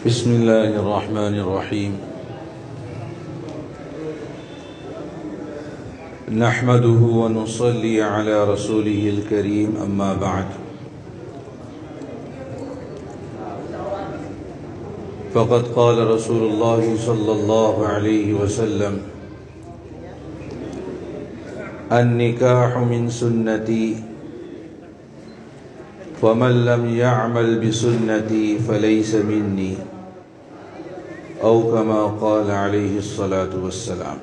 بسم الله الرحمن الرحيم نحمده ونصلي على رسوله الكريم أما بعد فقد قال رسول الله صلى الله عليه وسلم النكاح من سنتي فمن لم يعمل بسنتي فليس مني او كما قال عليه الصلاة والسلام۔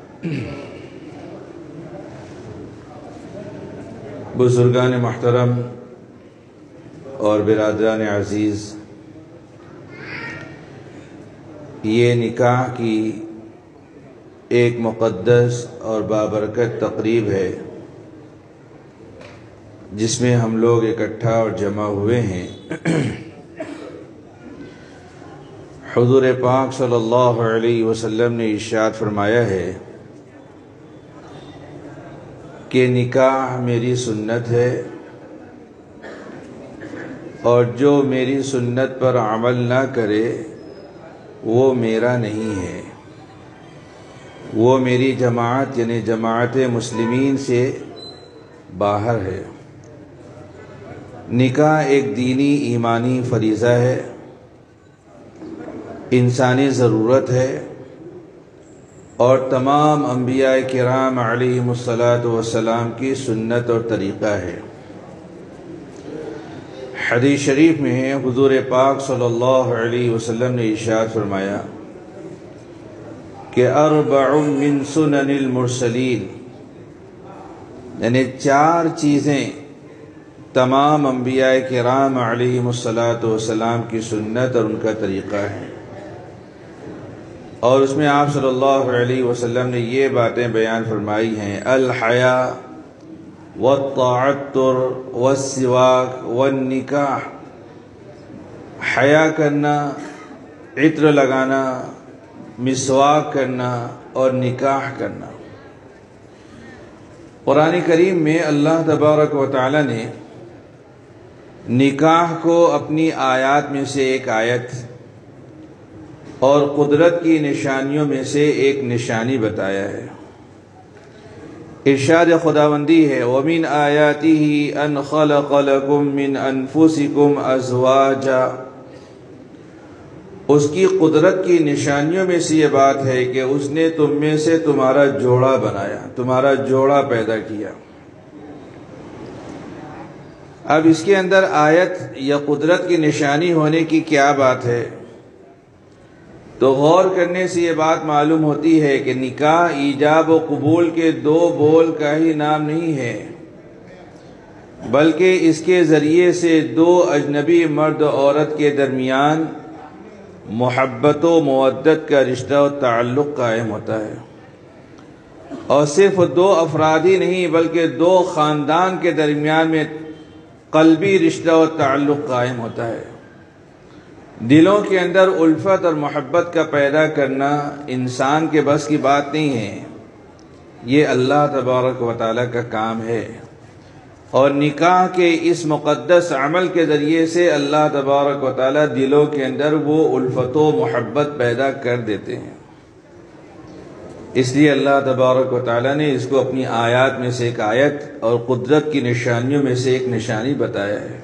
بزرگان محترم اور برادران عزیز، یہ نکاح کی ایک مقدس اور بابرکت تقریب ہے جس میں ہم لوگ اکٹھا اور جمع ہوئے ہیں۔ حضور پاک صلی اللہ علیہ وسلم نے ارشاد فرمایا ہے کہ نکاح میری سنت ہے اور جو میری سنت پر عمل نہ کرے وہ میرا نہیں ہے، وہ میری جماعت یعنی جماعت مسلمین سے باہر ہے۔ نکاح ایک دینی ایمانی فریضہ ہے، انسانی ضرورت ہے اور تمام انبیاء کرام علیہم الصلاۃ والسلام کی سنت اور طریقہ ہے۔ حدیث شریف میں ہے، حضور پاک صلی اللہ علیہ وسلم نے ارشاد فرمایا کہ اربع من سنن المرسلین، یعنی 4 چیزیں تمام انبیاء کرام علیہم الصلاۃ والسلام کی سنت اور ان کا طریقہ ہے، اور اس میں آپ صلی اللہ علیہ وسلم نے یہ باتیں بیان فرمائی ہیں: الحیا والتعطر والسواک والنکاح، حیا کرنا، عطر لگانا، مسواک کرنا اور نکاح کرنا۔ قرآن کریم میں اللہ تبارک و تعالی نے نکاح کو اپنی آیات میں سے ایک آیت اور قدرت کی نشانیوں میں سے ایک نشانی بتایا ہے۔ ارشاد خداوندی ہے: وَمِنْ آيَاتِهِ أَنْ خَلَقَ لَكُم مِّنْ أَنفُسِكُمْ أَزْوَاجًا، اس کی قدرت کی نشانیوں میں سے یہ بات ہے کہ اس نے تم میں سے تمہارا جوڑا بنایا، تمہارا جوڑا پیدا کیا۔ اب اس کے اندر آیت یا قدرت کی نشانی ہونے کی کیا بات ہے؟ تو غور کرنے سے یہ بات معلوم ہوتی ہے کہ نکاح ایجاب و قبول کے 2 بول کا ہی نام نہیں ہے، بلکہ اس کے ذریعے سے 2 اجنبی مرد و عورت کے درمیان محبت و مودت کا رشتہ و تعلق قائم ہوتا ہے، اور صرف 2 افراد ہی نہیں بلکہ 2 خاندان کے درمیان میں قلبی رشتہ و تعلق قائم ہوتا ہے۔ دلوں کے اندر الفت اور محبت کا پیدا کرنا انسان کے بس کی بات نہیں ہے، یہ اللہ تبارک و تعالیٰ کا کام ہے، اور نکاح کے اس مقدس عمل کے ذریعے سے اللہ تبارک و تعالیٰ دلوں کے اندر وہ الفت و محبت پیدا کر دیتے ہیں۔ اس لیے اللہ تبارک و تعالیٰ نے اس کو اپنی آیات میں سے ایک آیت اور قدرت کی نشانیوں میں سے ایک نشانی بتایا ہے،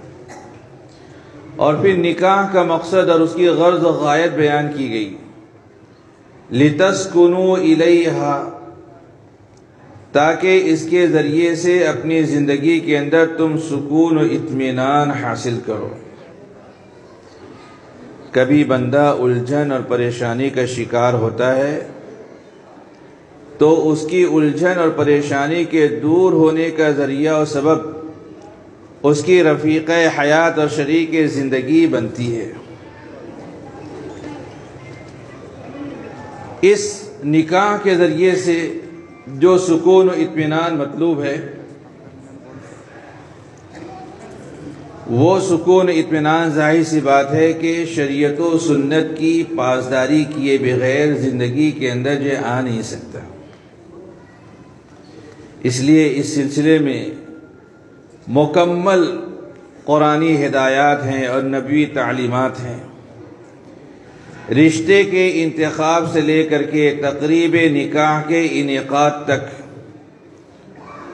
اور پھر نکاح کا مقصد اور اس کی غرض و غایت بیان کی گئی۔ لِتَسْكُنُوا إِلَيْهَا، تاکہ اس کے ذریعے سے اپنی زندگی کے اندر تم سکون و اطمینان حاصل کرو۔ کبھی بندہ الجھن اور پریشانی کا شکار ہوتا ہے تو اس کی الجھن اور پریشانی کے دور ہونے کا ذریعہ اور سبب اس کی رفیق حیات اور شریک زندگی بنتی ہے۔ اس نکاح کے ذریعے سے جو سکون و اطمینان مطلوب ہے، وہ سکون و اطمینان ظاہر سی بات ہے کہ شریعت و سنت کی پاسداری کیے بغیر زندگی کے اندر جو آ نہیں سکتا۔ اس لیے اس سلسلے میں مکمل قرآنی ہدایات ہیں اور نبوی تعلیمات ہیں۔ رشتے کے انتخاب سے لے کر کے تقریب نکاح کے انعقاد تک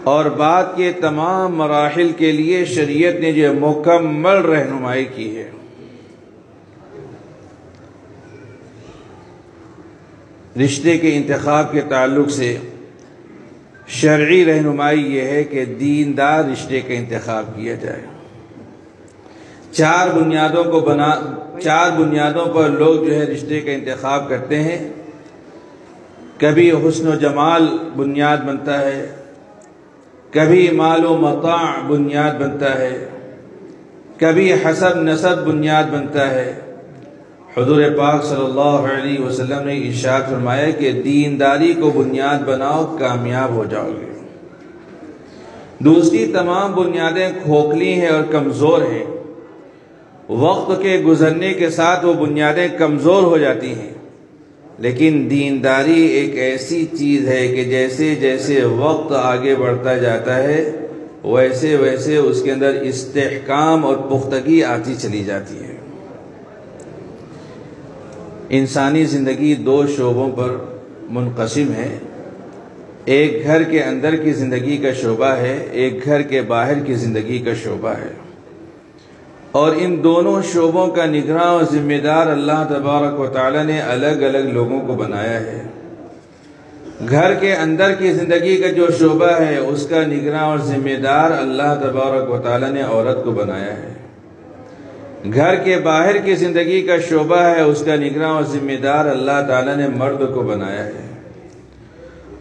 اور بعد کے تمام مراحل کے لیے شریعت نے جو مکمل رہنمائی کی ہے۔ رشتے کے انتخاب کے تعلق سے شرعی رہنمائی یہ ہے کہ دیندار رشتے کا انتخاب کیا جائے۔ چار بنیادوں پر لوگ جو ہے رشتے کا انتخاب کرتے ہیں۔ کبھی حسن و جمال بنیاد بنتا ہے، کبھی مال و متاع بنیاد بنتا ہے، کبھی حسب نسب بنیاد بنتا ہے۔ حضور پاک صلی اللہ علیہ وسلم نے ارشاد فرمایا کہ دینداری کو بنیاد بناؤ، کامیاب ہو جاؤ گے۔ دوسری تمام بنیادیں کھوکھلی ہیں اور کمزور ہیں، وقت کے گزرنے کے ساتھ وہ بنیادیں کمزور ہو جاتی ہیں، لیکن دینداری ایک ایسی چیز ہے کہ جیسے جیسے وقت آگے بڑھتا جاتا ہے ویسے ویسے اس کے اندر استحکام اور پختگی آتی چلی جاتی ہے۔ انسانی زندگی دو شعبوں پر منقسم ہے، ایک گھر کے اندر کی زندگی کا شعبہ ہے، ایک گھر کے باہر کی زندگی کا شعبہ ہے، اور ان دونوں شعبوں کا نگراں اور ذمہ دار اللہ تبارک و تعالی نے الگ الگ لوگوں کو بنایا ہے۔ گھر کے اندر کی زندگی کا جو شعبہ ہے اس کا نگراں اور ذمہ دار اللہ تبارک و تعالی نے عورت کو بنایا ہے۔ گھر کے باہر کی زندگی کا شعبہ ہے اس کا نگراں اور ذمہ دار اللہ تعالی نے مرد کو بنایا ہے،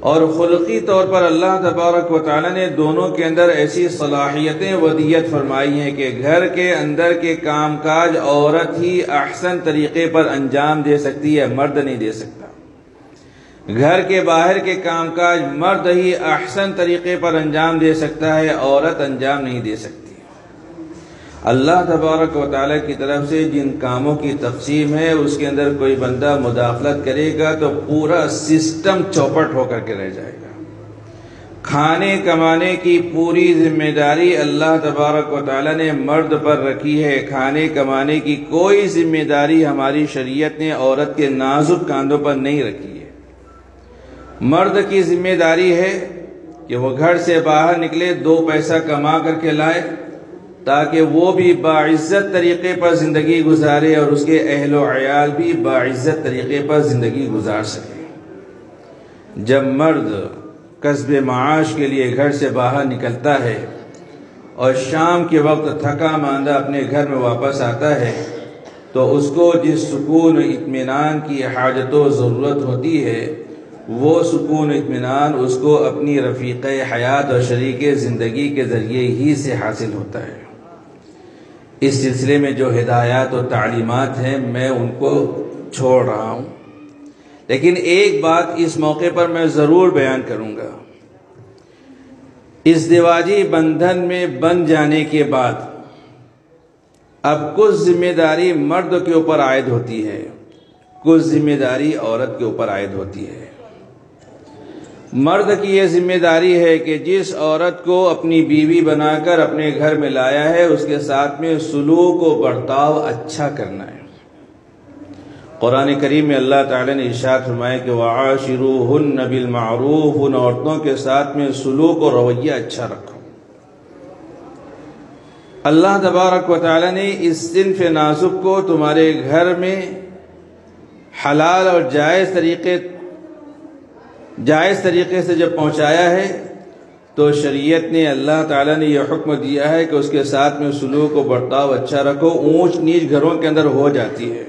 اور خلقی طور پر اللہ تبارک و تعالی نے دونوں کے اندر ایسی صلاحیتیں ودیت فرمائی ہیں کہ گھر کے اندر کے کام کاج عورت ہی احسن طریقے پر انجام دے سکتی ہے، مرد نہیں دے سکتا۔ گھر کے باہر کے کام کاج مرد ہی احسن طریقے پر انجام دے سکتا ہے، عورت انجام نہیں دے سکتی۔ اللہ تبارک و تعالیٰ کی طرف سے جن کاموں کی تقسیم ہے اس کے اندر کوئی بندہ مداخلت کرے گا تو پورا سسٹم چوپٹ ہو کر کے رہ جائے گا۔ کھانے کمانے کی پوری ذمہ داری اللہ تبارک و تعالیٰ نے مرد پر رکھی ہے، کھانے کمانے کی کوئی ذمہ داری ہماری شریعت نے عورت کے نازک کاندھوں پر نہیں رکھی ہے۔ مرد کی ذمہ داری ہے کہ وہ گھر سے باہر نکلے، دو پیسہ کما کر کے لائے تاکہ وہ بھی باعزت طریقے پر زندگی گزارے اور اس کے اہل و عیال بھی باعزت طریقے پر زندگی گزار سکے۔ جب مرد کسب معاش کے لیے گھر سے باہر نکلتا ہے اور شام کے وقت تھکا ماندہ اپنے گھر میں واپس آتا ہے تو اس کو جس سکون و اطمینان کی حاجت و ضرورت ہوتی ہے وہ سکون و اطمینان اس کو اپنی رفیق حیات اور شریک زندگی کے ذریعے ہی سے حاصل ہوتا ہے۔ اس سلسلے میں جو ہدایات و تعلیمات ہیں میں ان کو چھوڑ رہا ہوں، لیکن ایک بات اس موقع پر میں ضرور بیان کروں گا۔ ازدواجی بندھن میں بن جانے کے بعد اب کچھ ذمہ داری مرد کے اوپر عائد ہوتی ہے، کچھ ذمہ داری عورت کے اوپر عائد ہوتی ہے۔ مرد کی یہ ذمہ داری ہے کہ جس عورت کو اپنی بیوی بنا کر اپنے گھر میں لایا ہے اس کے ساتھ میں سلوک و برتاؤ اچھا کرنا ہے۔ قرآن کریم میں اللہ تعالی نے ارشاد فرمایا کہ وَعَاشِرُوهُنَّ بِالْمَعْرُوفِ، ان عورتوں کے ساتھ میں سلوک و رویہ اچھا رکھو۔ اللہ تبارک و تعالی نے اس صنف نازک کو تمہارے گھر میں حلال اور جائز طریقے سے جب پہنچایا ہے تو شریعت نے اللہ تعالیٰ نے یہ حکم دیا ہے کہ اس کے ساتھ میں سلوک و برتاؤ اچھا رکھو۔ اونچ نیچ گھروں کے اندر ہو جاتی ہے،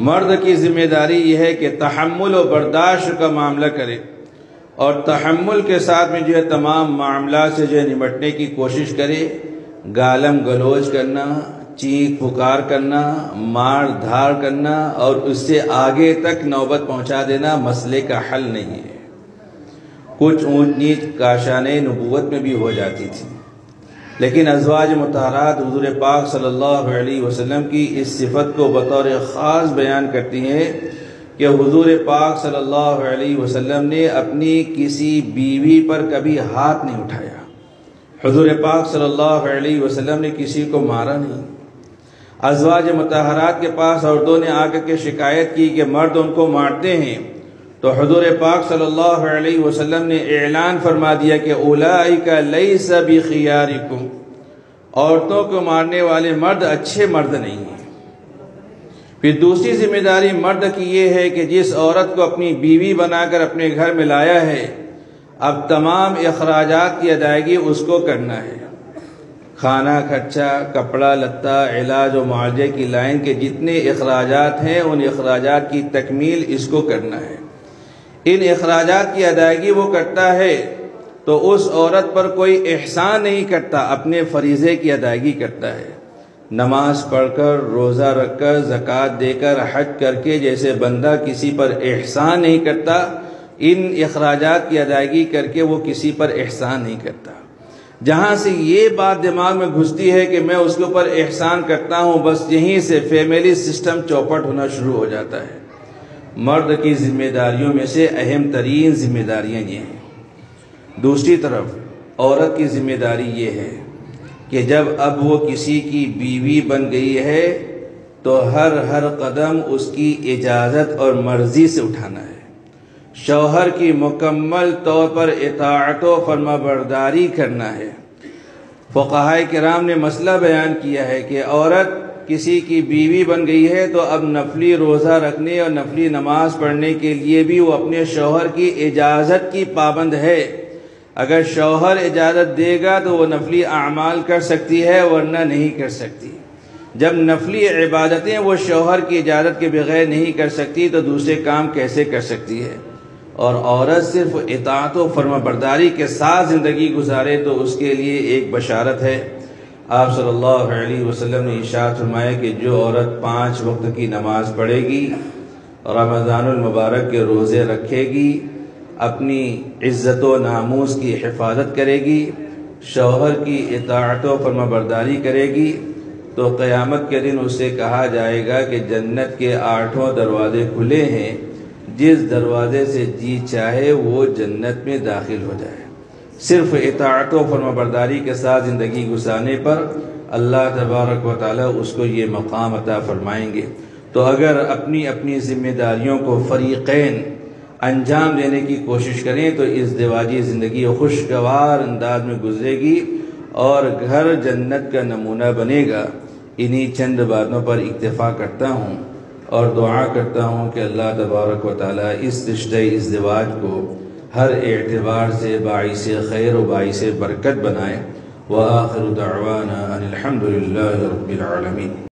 مرد کی ذمہ داری یہ ہے کہ تحمل و برداشت کا معاملہ کرے اور تحمل کے ساتھ میں جو ہے تمام معاملات سے جو ہے نمٹنے کی کوشش کرے۔ گالم گلوچ کرنا، چیخ پکار کرنا، مار دھار کرنا اور اس سے آگے تک نوبت پہنچا دینا مسئلے کا حل نہیں ہے۔ کچھ اونچ نیچ کاشان نبوت میں بھی ہو جاتی تھی، لیکن ازواج مطہرات حضور پاک صلی اللہ علیہ وسلم کی اس صفت کو بطور خاص بیان کرتی ہیں کہ حضور پاک صلی اللہ علیہ وسلم نے اپنی کسی بیوی پر کبھی ہاتھ نہیں اٹھایا۔ حضور پاک صلی اللہ علیہ وسلم نے کسی کو مارا نہیں، ازواج مطہرات کے پاس عورتوں نے آ کر کے شکایت کی کہ مرد ان کو مارتے ہیں، تو حضور پاک صلی اللہ علیہ وسلم نے اعلان فرما دیا کہ اولئک لیس بخیارکم، عورتوں کو مارنے والے مرد اچھے مرد نہیں ہیں۔ پھر دوسری ذمہ داری مرد کی یہ ہے کہ جس عورت کو اپنی بیوی بنا کر اپنے گھر میں لایا ہے، اب تمام اخراجات کی ادائیگی اس کو کرنا ہے۔ کھانا خرچہ، کپڑا لتا، علاج و معالجے کی لائن کے جتنے اخراجات ہیں ان اخراجات کی تکمیل اس کو کرنا ہے۔ ان اخراجات کی ادائیگی وہ کرتا ہے تو اس عورت پر کوئی احسان نہیں کرتا، اپنے فریضے کی ادائیگی کرتا ہے۔ نماز پڑھ کر، روزہ رکھ کر، زکوٰۃ دے کر، حج کر کے جیسے بندہ کسی پر احسان نہیں کرتا، ان اخراجات کی ادائیگی کر کے وہ کسی پر احسان نہیں کرتا۔ جہاں سے یہ بات دماغ میں گھستی ہے کہ میں اس کے اوپر احسان کرتا ہوں، بس یہیں سے فیملی سسٹم چوپٹ ہونا شروع ہو جاتا ہے۔ مرد کی ذمہ داریوں میں سے اہم ترین ذمہ داریاں یہ ہیں۔ دوسری طرف عورت کی ذمہ داری یہ ہے کہ جب اب وہ کسی کی بیوی بن گئی ہے تو ہر قدم اس کی اجازت اور مرضی سے اٹھانا ہے۔ شوہر کی مکمل طور پر اطاعت و فرما برداری کرنا ہے۔ فقہائے کرام نے مسئلہ بیان کیا ہے کہ عورت کسی کی بیوی بن گئی ہے تو اب نفلی روزہ رکھنے اور نفلی نماز پڑھنے کے لیے بھی وہ اپنے شوہر کی اجازت کی پابند ہے۔ اگر شوہر اجازت دے گا تو وہ نفلی اعمال کر سکتی ہے، ورنہ نہیں کر سکتی۔ جب نفلی عبادتیں وہ شوہر کی اجازت کے بغیر نہیں کر سکتی تو دوسرے کام کیسے کر سکتی ہے؟ اور عورت صرف اطاعت و فرما برداری کے ساتھ زندگی گزارے تو اس کے لیے ایک بشارت ہے۔ آپ صلی اللہ علیہ وسلم نے ارشاد فرمایا کہ جو عورت 5 وقت کی نماز پڑھے گی، رمضان المبارک کے روزے رکھے گی، اپنی عزت و ناموس کی حفاظت کرے گی، شوہر کی اطاعت و فرما برداری کرے گی، تو قیامت کے دن اسے کہا جائے گا کہ جنت کے 8 دروازے کھلے ہیں، جس دروازے سے جی چاہے وہ جنت میں داخل ہو جائے۔ صرف اطاعت و فرما برداری کے ساتھ زندگی گزارنے پر اللہ تبارک و تعالی اس کو یہ مقام عطا فرمائیں گے۔ تو اگر اپنی اپنی ذمہ داریوں کو فریقین انجام دینے کی کوشش کریں تو ازدواجی زندگی خوشگوار انداز میں گزرے گی اور گھر جنت کا نمونہ بنے گا۔ انہی چند باتوں پر اکتفا کرتا ہوں اور دعا کرتا ہوں کہ اللہ تبارک و تعالی اس رشتہ ازدواج کو ہر اعتبار سے باعث خیر و باعث برکت بنائے۔ وآخر دعوانا ان الحمد للہ رب العالمین۔